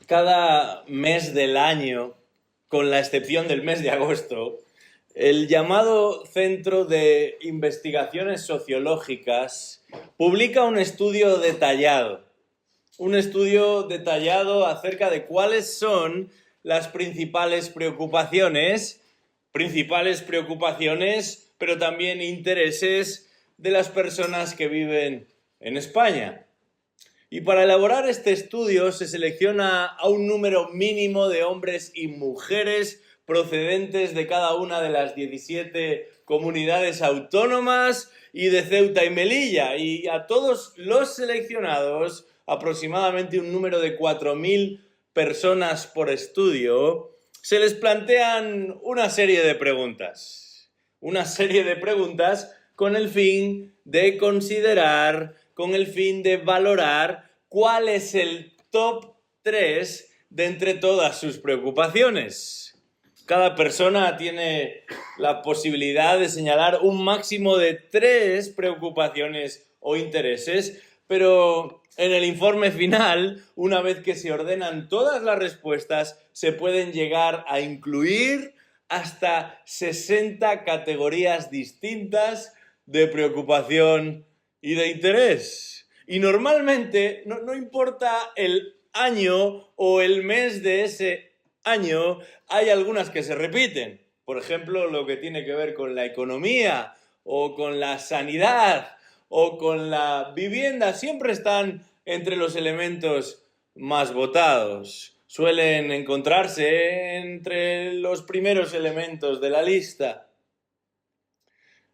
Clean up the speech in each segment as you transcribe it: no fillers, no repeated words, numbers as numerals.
Cada mes del año, con la excepción del mes de agosto, el llamado Centro de Investigaciones Sociológicas publica un estudio detallado acerca de cuáles son las principales preocupaciones, pero también intereses de las personas que viven en España. Y para elaborar este estudio se selecciona a un número mínimo de hombres y mujeres procedentes de cada una de las 17 comunidades autónomas y de Ceuta y Melilla. Y a todos los seleccionados, aproximadamente un número de 4.000 personas por estudio, se les plantean una serie de preguntas. Una serie de preguntas con el fin de considerar, con el fin de valorar cuál es el top 3 de entre todas sus preocupaciones. Cada persona tiene la posibilidad de señalar un máximo de 3 preocupaciones o intereses, pero en el informe final, una vez que se ordenan todas las respuestas, se pueden llegar a incluir hasta 60 categorías distintas de preocupación y de interés. Y normalmente no importa el año o el mes de ese año, hay algunas que se repiten. Por ejemplo, lo que tiene que ver con la economía o con la sanidad o con la vivienda siempre están entre los elementos más votados. Suelen encontrarse entre los primeros elementos de la lista.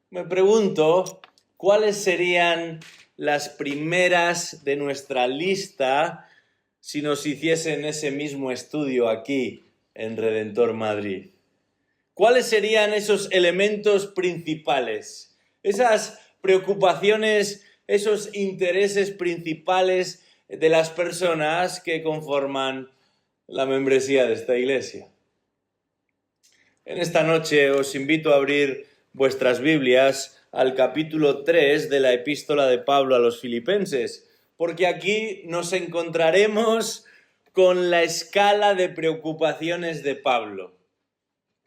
Me pregunto, ¿cuáles serían las primeras de nuestra lista si nos hiciesen ese mismo estudio aquí en Redentor Madrid? ¿Cuáles serían esos elementos principales? Esas preocupaciones, esos intereses principales de las personas que conforman la membresía de esta iglesia. En esta noche os invito a abrir vuestras Biblias al capítulo 3 de la epístola de Pablo a los Filipenses, porque aquí nos encontraremos con la escala de preocupaciones de Pablo,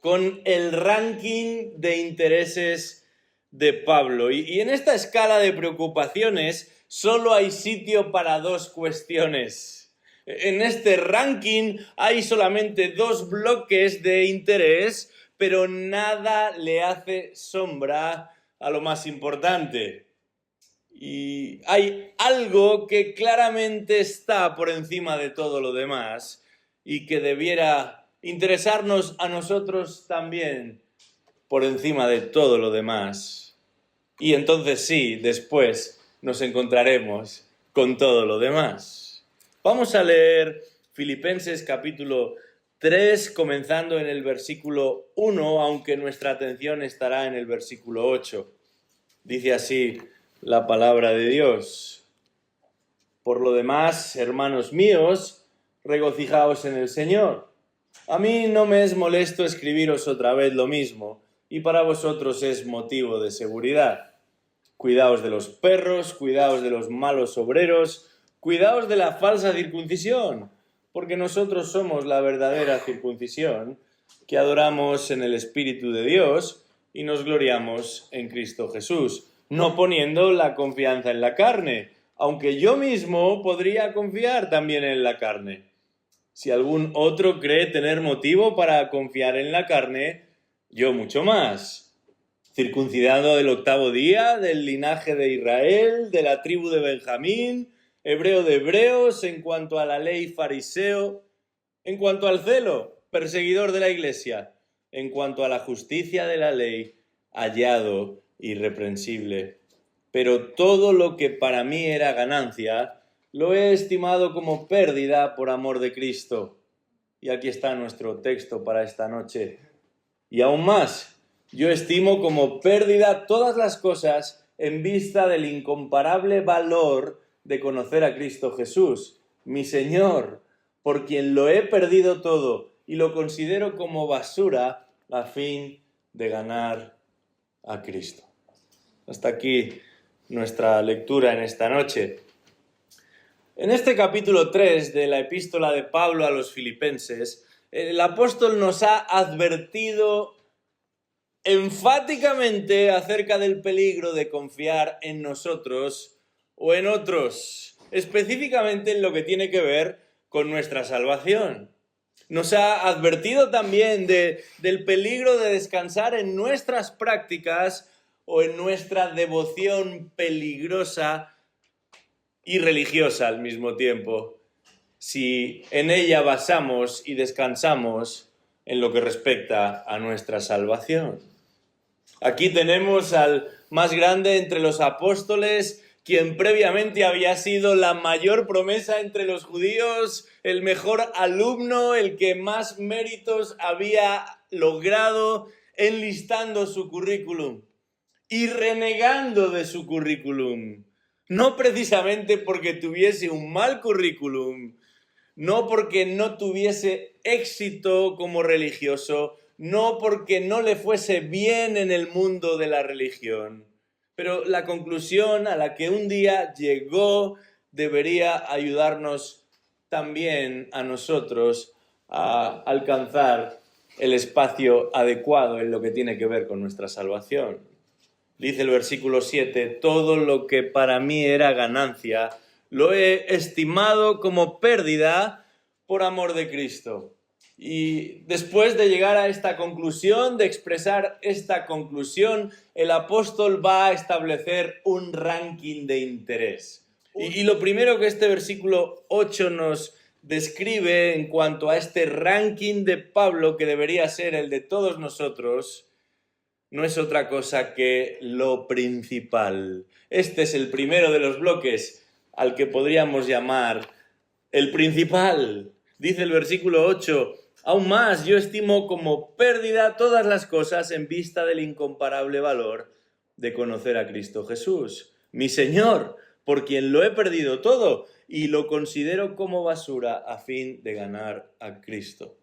con el ranking de intereses de Pablo. Y en esta escala de preocupaciones solo hay sitio para 2 cuestiones. En este ranking hay solamente 2 bloques de interés, pero nada le hace sombra a lo más importante. Y hay algo que claramente está por encima de todo lo demás y que debiera interesarnos a nosotros también por encima de todo lo demás. Y entonces sí, después nos encontraremos con todo lo demás. Vamos a leer Filipenses capítulo 3, comenzando en el versículo 1, aunque nuestra atención estará en el versículo 8. Dice así la palabra de Dios: Por lo demás, hermanos míos, regocijaos en el Señor. A mí no me es molesto escribiros otra vez lo mismo, y para vosotros es motivo de seguridad. Cuidaos de los perros, cuidaos de los malos obreros, cuidaos de la falsa circuncisión, porque nosotros somos la verdadera circuncisión, que adoramos en el Espíritu de Dios y nos gloriamos en Cristo Jesús, no poniendo la confianza en la carne, aunque yo mismo podría confiar también en la carne. Si algún otro cree tener motivo para confiar en la carne, yo mucho más. Circuncidado del 8º día, del linaje de Israel, de la tribu de Benjamín, hebreo de hebreos, en cuanto a la ley fariseo, en cuanto al celo, perseguidor de la iglesia, en cuanto a la justicia de la ley, hallado irreprensible. Pero todo lo que para mí era ganancia, lo he estimado como pérdida por amor de Cristo. Y aquí está nuestro texto para esta noche. Y aún más, yo estimo como pérdida todas las cosas en vista del incomparable valor de conocer a Cristo Jesús, mi Señor, por quien lo he perdido todo y lo considero como basura a fin de ganar a Cristo. Hasta aquí nuestra lectura en esta noche. En este capítulo 3 de la epístola de Pablo a los Filipenses, el apóstol nos ha advertido enfáticamente acerca del peligro de confiar en nosotros o en otros, específicamente en lo que tiene que ver con nuestra salvación. Nos ha advertido también del peligro de descansar en nuestras prácticas o en nuestra devoción peligrosa y religiosa al mismo tiempo, si en ella basamos y descansamos en lo que respecta a nuestra salvación. Aquí tenemos al más grande entre los apóstoles, quien previamente había sido la mayor promesa entre los judíos, el mejor alumno, el que más méritos había logrado, enlistando su currículum y renegando de su currículum. No precisamente porque tuviese un mal currículum, no porque no tuviese éxito como religioso, no porque no le fuese bien en el mundo de la religión. Pero la conclusión a la que un día llegó debería ayudarnos también a nosotros a alcanzar el espacio adecuado en lo que tiene que ver con nuestra salvación. Dice el versículo 7, todo lo que para mí era ganancia, lo he estimado como pérdida por amor de Cristo. Y después de llegar a esta conclusión, de expresar esta conclusión, el apóstol va a establecer un ranking de interés. Y lo primero que este versículo 8 nos describe en cuanto a este ranking de Pablo, que debería ser el de todos nosotros, no es otra cosa que lo principal. Este es el primero de los bloques al que podríamos llamar el principal. Dice el versículo 8, aún más yo estimo como pérdida todas las cosas en vista del incomparable valor de conocer a Cristo Jesús, mi Señor, por quien lo he perdido todo y lo considero como basura a fin de ganar a Cristo.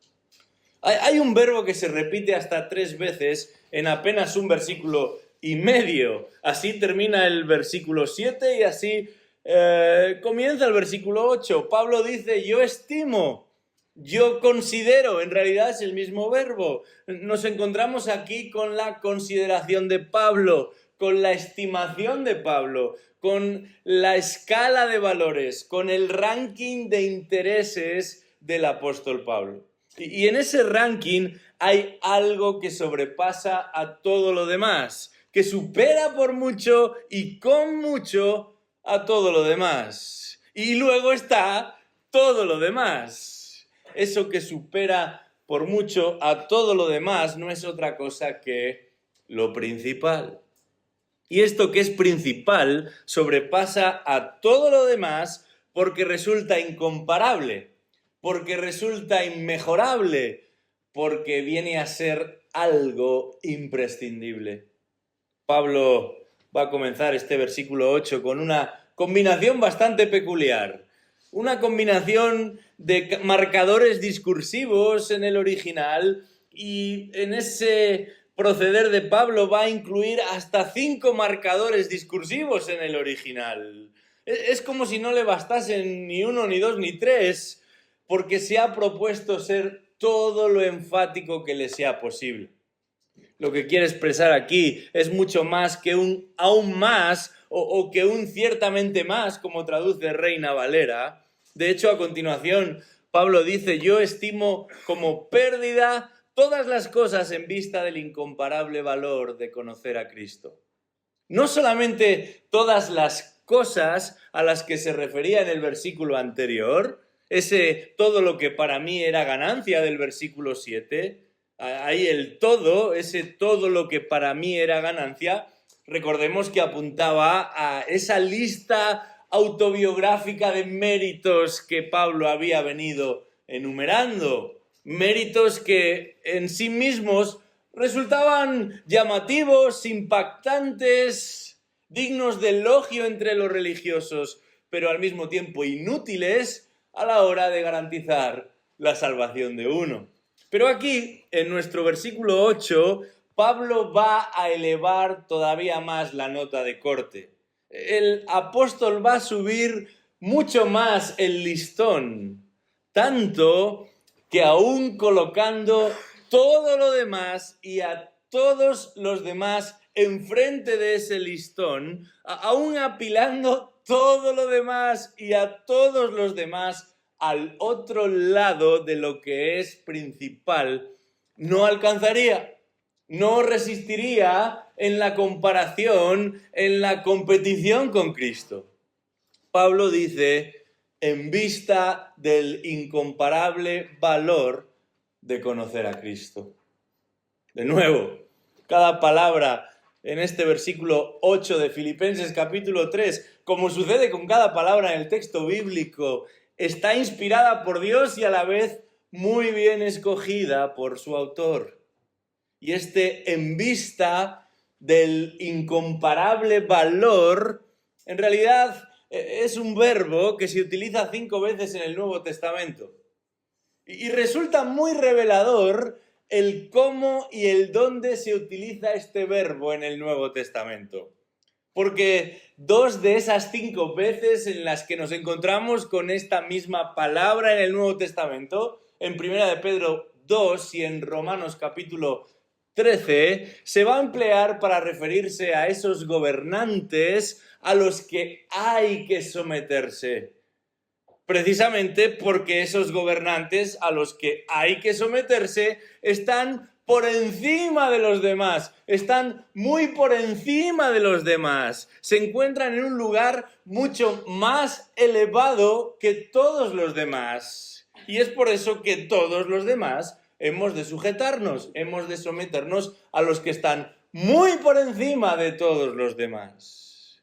Hay un verbo que se repite hasta 3 veces en apenas un versículo y medio. Así termina el versículo 7 y así comienza el versículo 8. Pablo dice, yo estimo, yo considero, en realidad es el mismo verbo. Nos encontramos aquí con la consideración de Pablo, con la estimación de Pablo, con la escala de valores, con el ranking de intereses del apóstol Pablo. Y en ese ranking hay algo que sobrepasa a todo lo demás, que supera por mucho y con mucho a todo lo demás. Y luego está todo lo demás. Eso que supera por mucho a todo lo demás no es otra cosa que lo principal. Y esto que es principal sobrepasa a todo lo demás porque resulta incomparable, porque resulta inmejorable, porque viene a ser algo imprescindible. Pablo va a comenzar este versículo 8 con una combinación bastante peculiar, una combinación de marcadores discursivos en el original, y en ese proceder de Pablo va a incluir hasta 5 marcadores discursivos en el original. Es como si no le bastasen ni 1, ni 2, ni 3, porque se ha propuesto ser todo lo enfático que le sea posible. Lo que quiere expresar aquí es mucho más que un aún más o que un ciertamente más, como traduce Reina Valera. De hecho, a continuación, Pablo dice, yo estimo como pérdida todas las cosas en vista del incomparable valor de conocer a Cristo. No solamente todas las cosas a las que se refería en el versículo anterior, ese todo lo que para mí era ganancia del versículo 7, ahí el todo, ese todo lo que para mí era ganancia, recordemos que apuntaba a esa lista autobiográfica de méritos que Pablo había venido enumerando, méritos que en sí mismos resultaban llamativos, impactantes, dignos de elogio entre los religiosos, pero al mismo tiempo inútiles a la hora de garantizar la salvación de uno. Pero aquí, en nuestro versículo 8, Pablo va a elevar todavía más la nota de corte. El apóstol va a subir mucho más el listón, tanto que aún colocando todo lo demás y a todos los demás enfrente de ese listón, aún apilando todo lo demás y a todos los demás al otro lado de lo que es principal, no alcanzaría, no resistiría en la comparación, en la competición con Cristo. Pablo dice, en vista del incomparable valor de conocer a Cristo. De nuevo, cada palabra en este versículo 8 de Filipenses capítulo 3, como sucede con cada palabra en el texto bíblico, está inspirada por Dios y a la vez muy bien escogida por su autor. Y en vista del incomparable valor, en realidad es un verbo que se utiliza 5 veces en el Nuevo Testamento. Y resulta muy revelador el cómo y el dónde se utiliza este verbo en el Nuevo Testamento. Porque 2 de esas 5 veces en las que nos encontramos con esta misma palabra en el Nuevo Testamento, en 1 de Pedro 2 y en Romanos capítulo 13, se va a emplear para referirse a esos gobernantes a los que hay que someterse. Precisamente porque esos gobernantes a los que hay que someterse están por encima de los demás, están muy por encima de los demás, se encuentran en un lugar mucho más elevado que todos los demás. Y es por eso que todos los demás hemos de sujetarnos, hemos de someternos a los que están muy por encima de todos los demás.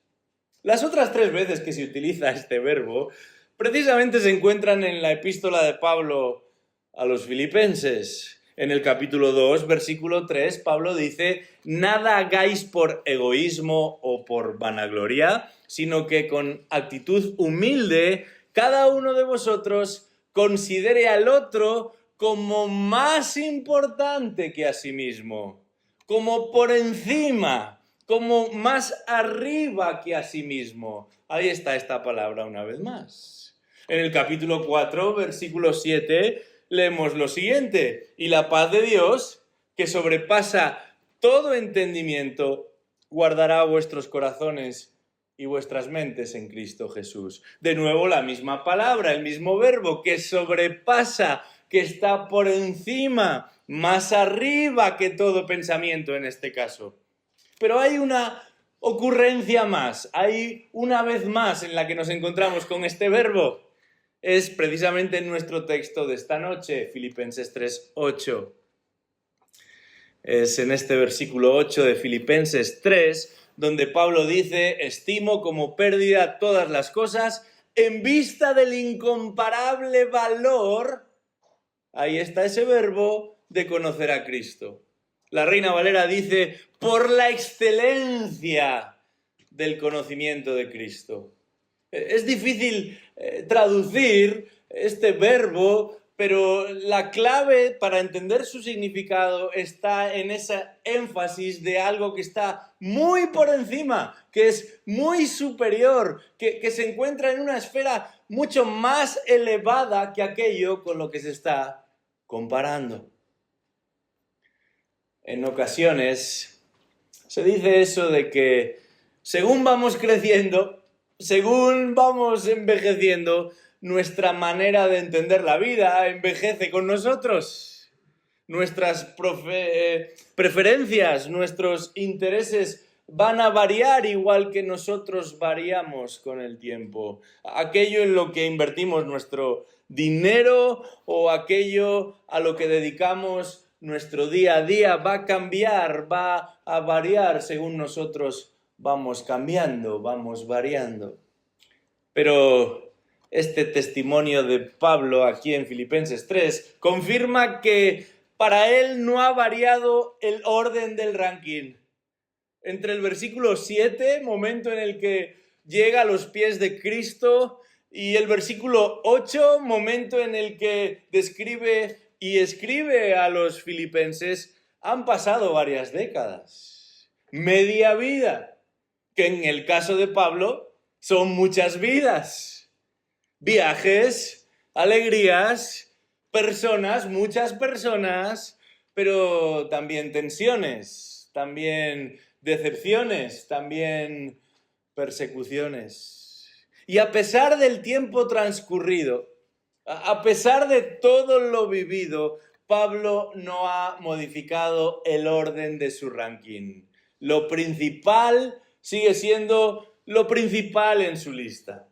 Las otras 3 veces que se utiliza este verbo precisamente se encuentran en la epístola de Pablo a los Filipenses. En el capítulo 2, versículo 3, Pablo dice, nada hagáis por egoísmo o por vanagloria, sino que con actitud humilde cada uno de vosotros considere al otro como más importante que a sí mismo, como por encima, como más arriba que a sí mismo. Ahí está esta palabra una vez más. En el capítulo 4, versículo 7, leemos lo siguiente. Y la paz de Dios, que sobrepasa todo entendimiento, guardará vuestros corazones y vuestras mentes en Cristo Jesús. De nuevo la misma palabra, el mismo verbo, que sobrepasa, que está por encima, más arriba que todo pensamiento en este caso. Pero hay una ocurrencia más, hay una vez más en la que nos encontramos con este verbo. Es precisamente en nuestro texto de esta noche, Filipenses 3:8. Es en este versículo 8 de Filipenses 3, donde Pablo dice, estimo como pérdida todas las cosas en vista del incomparable valor, ahí está ese verbo, de conocer a Cristo. La Reina Valera dice, por la excelencia del conocimiento de Cristo. Es difícil traducir este verbo, pero la clave para entender su significado está en ese énfasis de algo que está muy por encima, que es muy superior, que se encuentra en una esfera mucho más elevada que aquello con lo que se está comparando. En ocasiones se dice eso de que según vamos creciendo, según vamos envejeciendo, nuestra manera de entender la vida envejece con nosotros. Nuestras preferencias, nuestros intereses van a variar igual que nosotros variamos con el tiempo. Aquello en lo que invertimos nuestro dinero o aquello a lo que dedicamos nuestro día a día va a cambiar, va a variar según nosotros vamos cambiando, vamos variando. Pero este testimonio de Pablo aquí en Filipenses 3 confirma que para él no ha variado el orden del ranking. Entre el versículo 7, momento en el que llega a los pies de Cristo, y el versículo 8, momento en el que describe y escribe a los filipenses, han pasado varias décadas, media vida, que en el caso de Pablo son muchas vidas. viajes, alegrías, personas, muchas personas, pero también tensiones, también decepciones, también persecuciones. Y a pesar del tiempo transcurrido, a pesar de todo lo vivido, Pablo no ha modificado el orden de su ranking. Lo principal sigue siendo lo principal en su lista.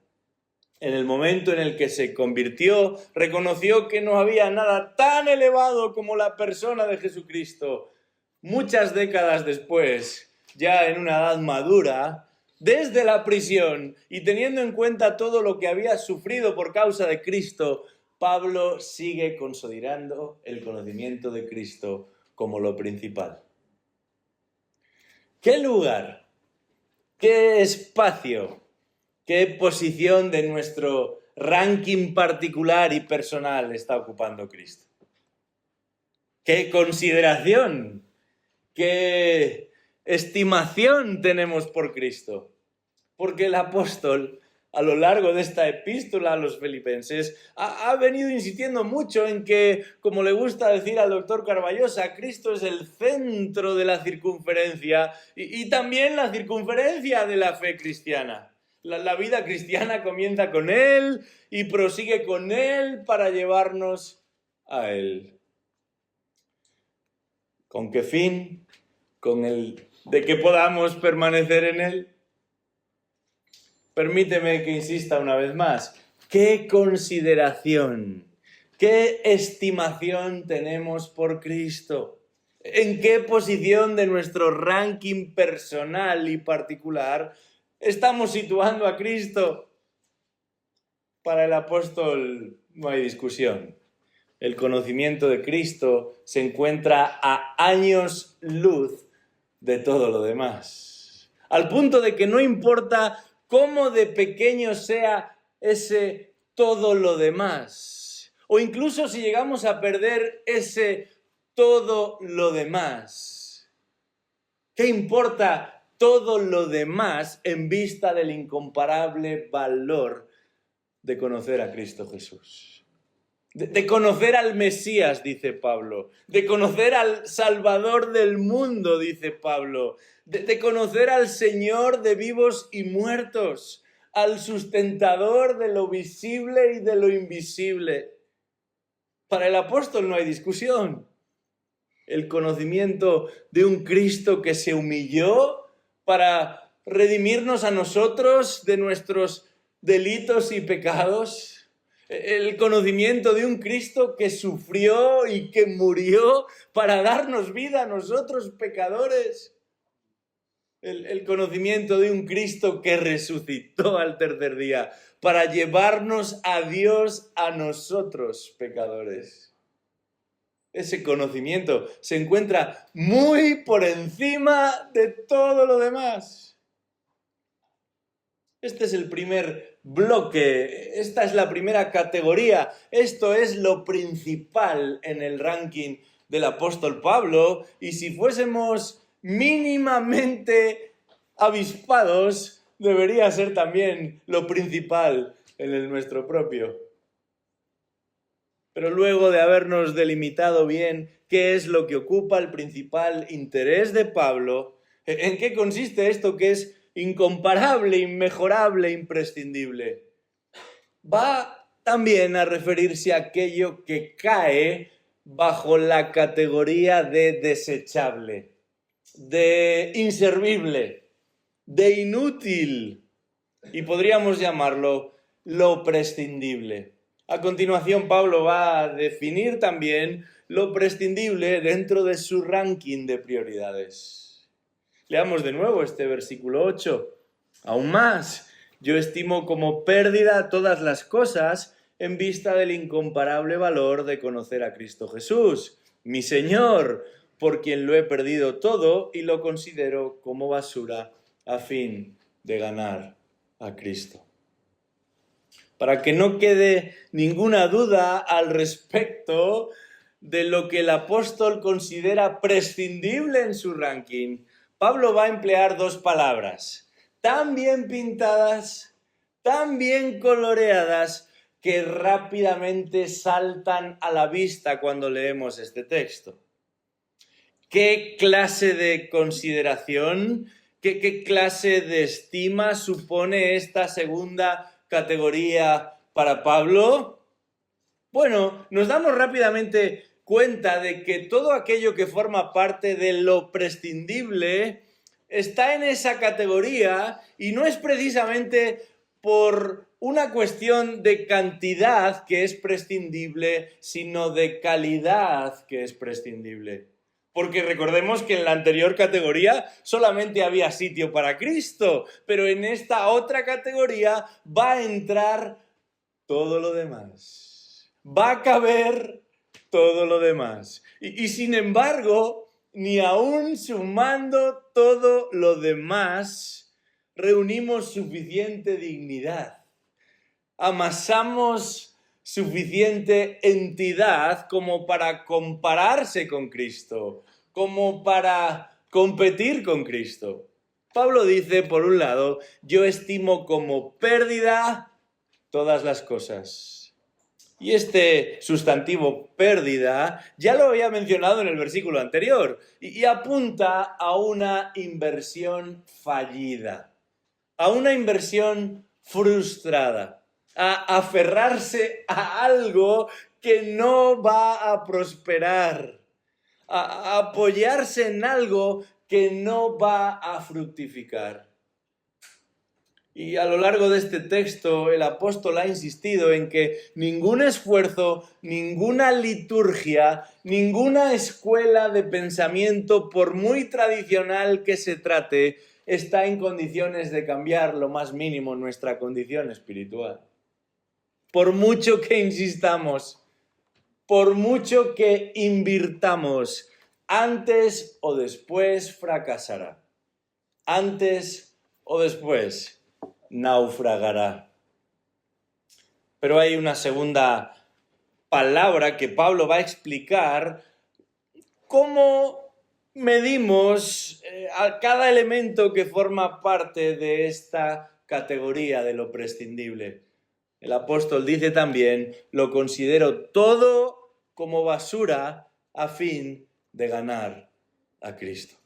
En el momento en el que se convirtió, reconoció que no había nada tan elevado como la persona de Jesucristo. Muchas décadas después, ya en una edad madura, desde la prisión y teniendo en cuenta todo lo que había sufrido por causa de Cristo, Pablo sigue considerando el conocimiento de Cristo como lo principal. ¿Qué lugar, qué espacio, qué posición de nuestro ranking particular y personal está ocupando Cristo? ¿Qué consideración, qué estimación tenemos por Cristo? Porque el apóstol, a lo largo de esta epístola a los filipenses, ha venido insistiendo mucho en que, como le gusta decir al doctor Carballosa, Cristo es el centro de la circunferencia y también la circunferencia de la fe cristiana. La vida cristiana comienza con Él y prosigue con Él para llevarnos a Él. ¿Con qué fin? Con el de que podamos permanecer en Él. Permíteme que insista una vez más. ¿Qué consideración, qué estimación tenemos por Cristo? ¿En qué posición de nuestro ranking personal y particular estamos situando a Cristo? Para el apóstol no hay discusión. El conocimiento de Cristo se encuentra a años luz de todo lo demás. Al punto de que no importa cómo de pequeño sea ese todo lo demás, o incluso si llegamos a perder ese todo lo demás, ¿qué importa todo lo demás en vista del incomparable valor de conocer a Cristo Jesús? De conocer al Mesías, dice Pablo, de conocer al Salvador del mundo, dice Pablo, de conocer al Señor de vivos y muertos, al sustentador de lo visible y de lo invisible. Para el apóstol no hay discusión. El conocimiento de un Cristo que se humilló para redimirnos a nosotros de nuestros delitos y pecados. El conocimiento de un Cristo que sufrió y que murió para darnos vida a nosotros pecadores. El conocimiento de un Cristo que resucitó al tercer día para llevarnos a Dios a nosotros pecadores. Ese conocimiento se encuentra muy por encima de todo lo demás. Este es el primer bloque, esta es la primera categoría, esto es lo principal en el ranking del apóstol Pablo, y si fuésemos mínimamente avispados, debería ser también lo principal en el nuestro propio. Pero luego de habernos delimitado bien qué es lo que ocupa el principal interés de Pablo, ¿en qué consiste esto que es incomparable, inmejorable, imprescindible? Va también a referirse a aquello que cae bajo la categoría de desechable, de inservible, de inútil, y podríamos llamarlo lo prescindible. A continuación, Pablo va a definir también lo prescindible dentro de su ranking de prioridades. Leamos de nuevo este versículo 8. Aún más, yo estimo como pérdida todas las cosas en vista del incomparable valor de conocer a Cristo Jesús, mi Señor, por quien lo he perdido todo y lo considero como basura a fin de ganar a Cristo. Para que no quede ninguna duda al respecto de lo que el apóstol considera prescindible en su ranking, Pablo va a emplear dos palabras, tan bien pintadas, tan bien coloreadas, que rápidamente saltan a la vista cuando leemos este texto. ¿Qué clase de consideración, qué clase de estima supone esta segunda categoría para Pablo? Bueno, nos damos rápidamente cuenta de que todo aquello que forma parte de lo prescindible está en esa categoría y no es precisamente por una cuestión de cantidad que es prescindible, sino de calidad que es prescindible. Porque recordemos que en la anterior categoría solamente había sitio para Cristo, pero en esta otra categoría va a entrar todo lo demás. Va a caber todo lo demás. Y sin embargo, ni aún sumando todo lo demás, reunimos suficiente dignidad. Amasamos suficiente entidad como para compararse con Cristo, como para competir con Cristo. Pablo dice, por un lado, yo estimo como pérdida todas las cosas. Y este sustantivo pérdida ya lo había mencionado en el versículo anterior y apunta a una inversión fallida, a una inversión frustrada, a aferrarse a algo que no va a prosperar, a apoyarse en algo que no va a fructificar. Y a lo largo de este texto el apóstol ha insistido en que ningún esfuerzo, ninguna liturgia, ninguna escuela de pensamiento, por muy tradicional que se trate, está en condiciones de cambiar lo más mínimo nuestra condición espiritual. Por mucho que insistamos, por mucho que invirtamos, antes o después fracasará. Antes o después naufragará. Pero hay una segunda palabra que Pablo va a explicar cómo medimos a cada elemento que forma parte de esta categoría de lo prescindible. El apóstol dice también, lo considero todo como basura a fin de ganar a Cristo.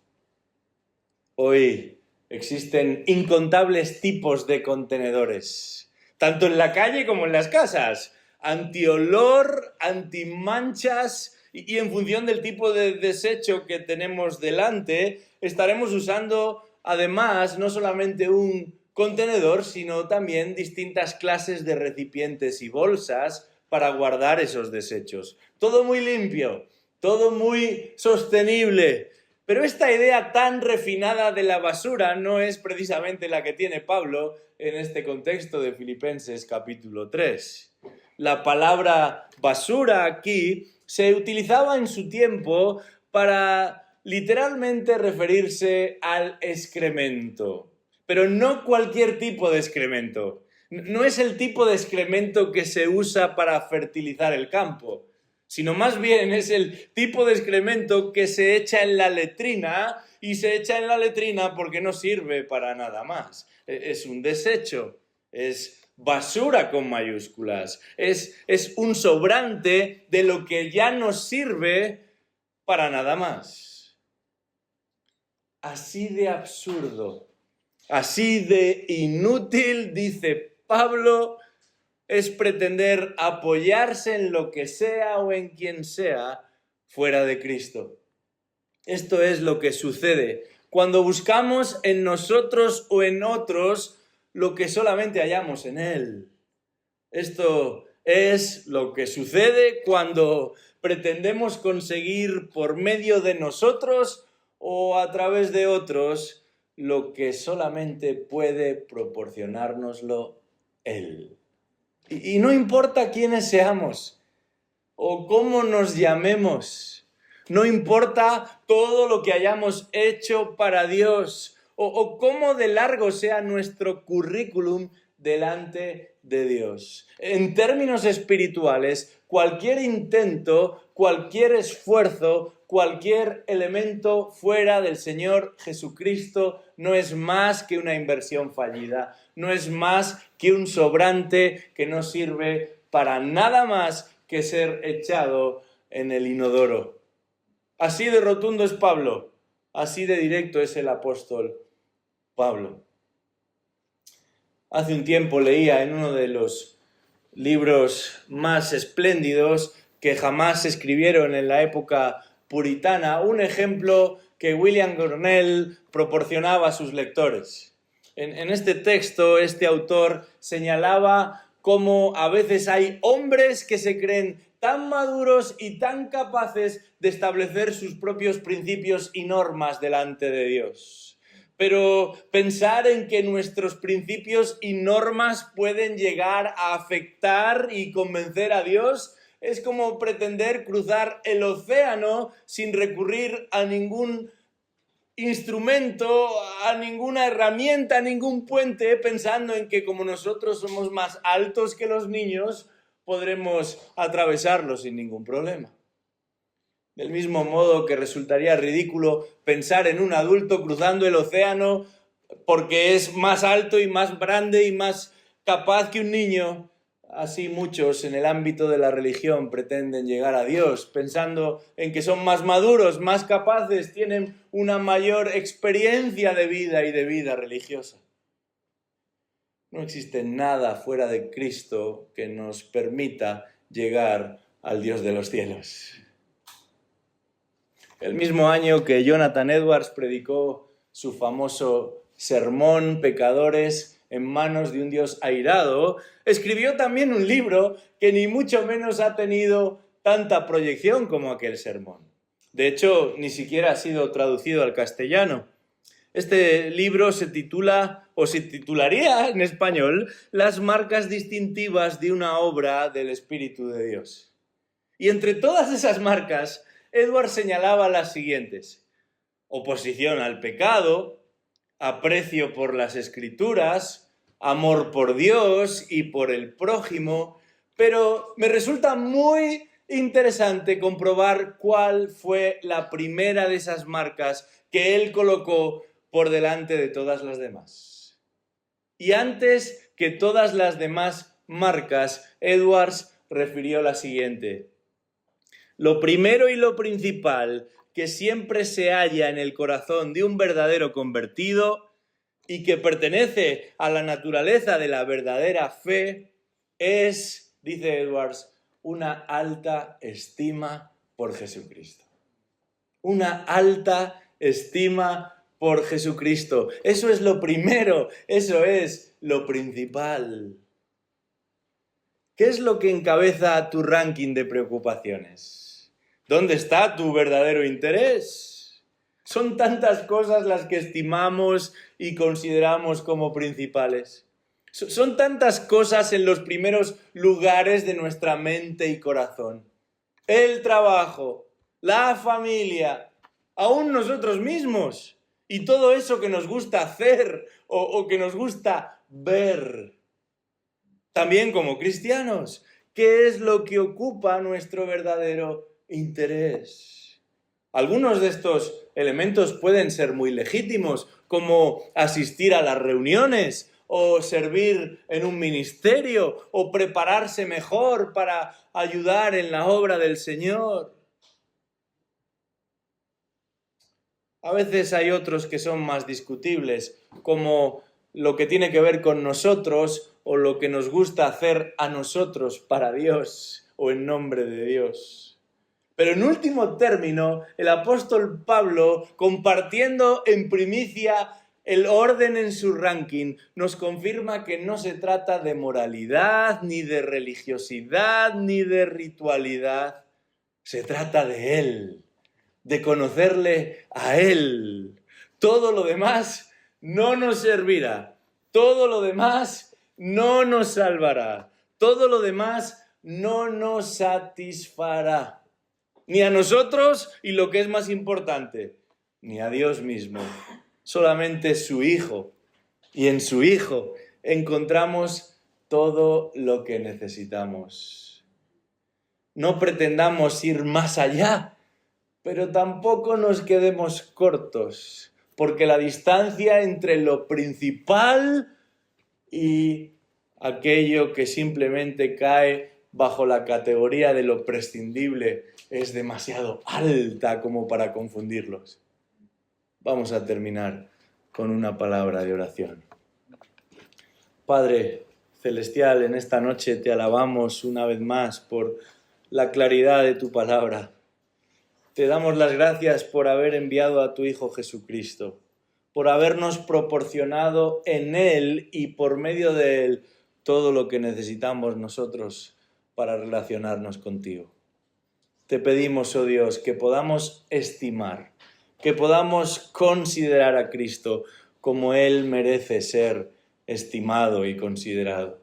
Hoy existen incontables tipos de contenedores, tanto en la calle como en las casas, antiolor, antimanchas, y en función del tipo de desecho que tenemos delante, estaremos usando además no solamente un contenedor, sino también distintas clases de recipientes y bolsas para guardar esos desechos. Todo muy limpio, todo muy sostenible. Pero esta idea tan refinada de la basura no es precisamente la que tiene Pablo en este contexto de Filipenses capítulo 3. La palabra basura aquí se utilizaba en su tiempo para literalmente referirse al excremento, pero no cualquier tipo de excremento. No es el tipo de excremento que se usa para fertilizar el campo, sino más bien es el tipo de excremento que se echa en la letrina, y se echa en la letrina porque no sirve para nada más. Es un desecho, es basura con mayúsculas, es un sobrante de lo que ya no sirve para nada más. Así de absurdo, así de inútil, dice Pablo, es pretender apoyarse en lo que sea o en quien sea fuera de Cristo. Esto es lo que sucede cuando buscamos en nosotros o en otros lo que solamente hallamos en Él. Esto es lo que sucede cuando pretendemos conseguir por medio de nosotros o a través de otros lo que solamente puede proporcionárnoslo Él. Y no importa quiénes seamos o cómo nos llamemos, no importa todo lo que hayamos hecho para Dios o cómo de largo sea nuestro currículum delante de Dios. En términos espirituales, cualquier intento, cualquier esfuerzo, cualquier elemento fuera del Señor Jesucristo no es más que una inversión fallida, no es más que un sobrante que no sirve para nada más que ser echado en el inodoro. Así de rotundo es Pablo, así de directo es el apóstol Pablo. Hace un tiempo leía en uno de los libros más espléndidos que jamás se escribieron en la época puritana, un ejemplo que William Gurnall proporcionaba a sus lectores. En este texto, este autor señalaba cómo a veces hay hombres que se creen tan maduros y tan capaces de establecer sus propios principios y normas delante de Dios. Pero pensar en que nuestros principios y normas pueden llegar a afectar y convencer a Dios es como pretender cruzar el océano sin recurrir a ningún instrumento, a ninguna herramienta, a ningún puente, pensando en que como nosotros somos más altos que los niños, podremos atravesarlo sin ningún problema. Del mismo modo que resultaría ridículo pensar en un adulto cruzando el océano porque es más alto y más grande y más capaz que un niño. Así muchos en el ámbito de la religión pretenden llegar a Dios, pensando en que son más maduros, más capaces, tienen una mayor experiencia de vida y de vida religiosa. No existe nada fuera de Cristo que nos permita llegar al Dios de los cielos. El mismo año que Jonathan Edwards predicó su famoso sermón Pecadores en manos de un Dios airado, escribió también un libro que ni mucho menos ha tenido tanta proyección como aquel sermón. De hecho, ni siquiera ha sido traducido al castellano. Este libro se titula, o se titularía en español, Las marcas distintivas de una obra del Espíritu de Dios. Y entre todas esas marcas, Edwards señalaba las siguientes: oposición al pecado, aprecio por las Escrituras, amor por Dios y por el prójimo, pero me resulta muy interesante comprobar cuál fue la primera de esas marcas que él colocó por delante de todas las demás. Y antes que todas las demás marcas, Edwards refirió la siguiente: lo primero y lo principal que siempre se halla en el corazón de un verdadero convertido y que pertenece a la naturaleza de la verdadera fe es, dice Edwards, una alta estima por Jesucristo. Una alta estima por Jesucristo. Eso es lo primero, eso es lo principal. ¿Qué es lo que encabeza tu ranking de preocupaciones? ¿Dónde está tu verdadero interés? Son tantas cosas las que estimamos y consideramos como principales. Son tantas cosas en los primeros lugares de nuestra mente y corazón. El trabajo, la familia, aún nosotros mismos. Y todo eso que nos gusta hacer o que nos gusta ver. También como cristianos, ¿qué es lo que ocupa nuestro verdadero interés? Algunos de estos elementos pueden ser muy legítimos, como asistir a las reuniones, o servir en un ministerio, o prepararse mejor para ayudar en la obra del Señor. A veces hay otros que son más discutibles, como lo que tiene que ver con nosotros o lo que nos gusta hacer a nosotros para Dios o en nombre de Dios. Pero en último término, el apóstol Pablo, compartiendo en primicia el orden en su ranking, nos confirma que no se trata de moralidad, ni de religiosidad, ni de ritualidad. Se trata de Él, de conocerle a Él. Todo lo demás no nos servirá. Todo lo demás no nos salvará. Todo lo demás no nos satisfará. Ni a nosotros y lo que es más importante, ni a Dios mismo. Solamente su Hijo. Y en su Hijo encontramos todo lo que necesitamos. No pretendamos ir más allá, pero tampoco nos quedemos cortos, porque la distancia entre lo principal y aquello que simplemente cae bajo la categoría de lo prescindible es demasiado alta como para confundirlos. Vamos a terminar con una palabra de oración. Padre Celestial, en esta noche te alabamos una vez más por la claridad de tu palabra. Te damos las gracias por haber enviado a tu Hijo Jesucristo, por habernos proporcionado en Él y por medio de Él todo lo que necesitamos nosotros para relacionarnos contigo. Te pedimos, oh Dios, que podamos estimar, que podamos considerar a Cristo como Él merece ser estimado y considerado.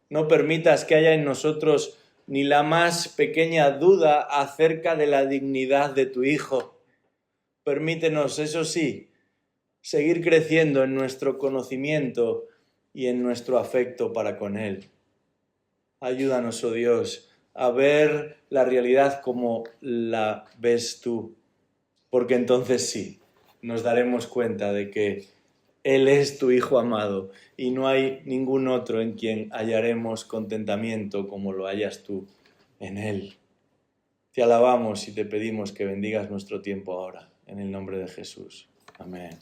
No permitas que haya en nosotros ni la más pequeña duda acerca de la dignidad de tu Hijo. Permítenos, eso sí, seguir creciendo en nuestro conocimiento y en nuestro afecto para con Él. Ayúdanos, oh Dios, a ver la realidad como la ves tú, porque entonces sí, nos daremos cuenta de que Él es tu Hijo amado y no hay ningún otro en quien hallaremos contentamiento como lo hallas tú en Él. Te alabamos y te pedimos que bendigas nuestro tiempo ahora, en el nombre de Jesús. Amén.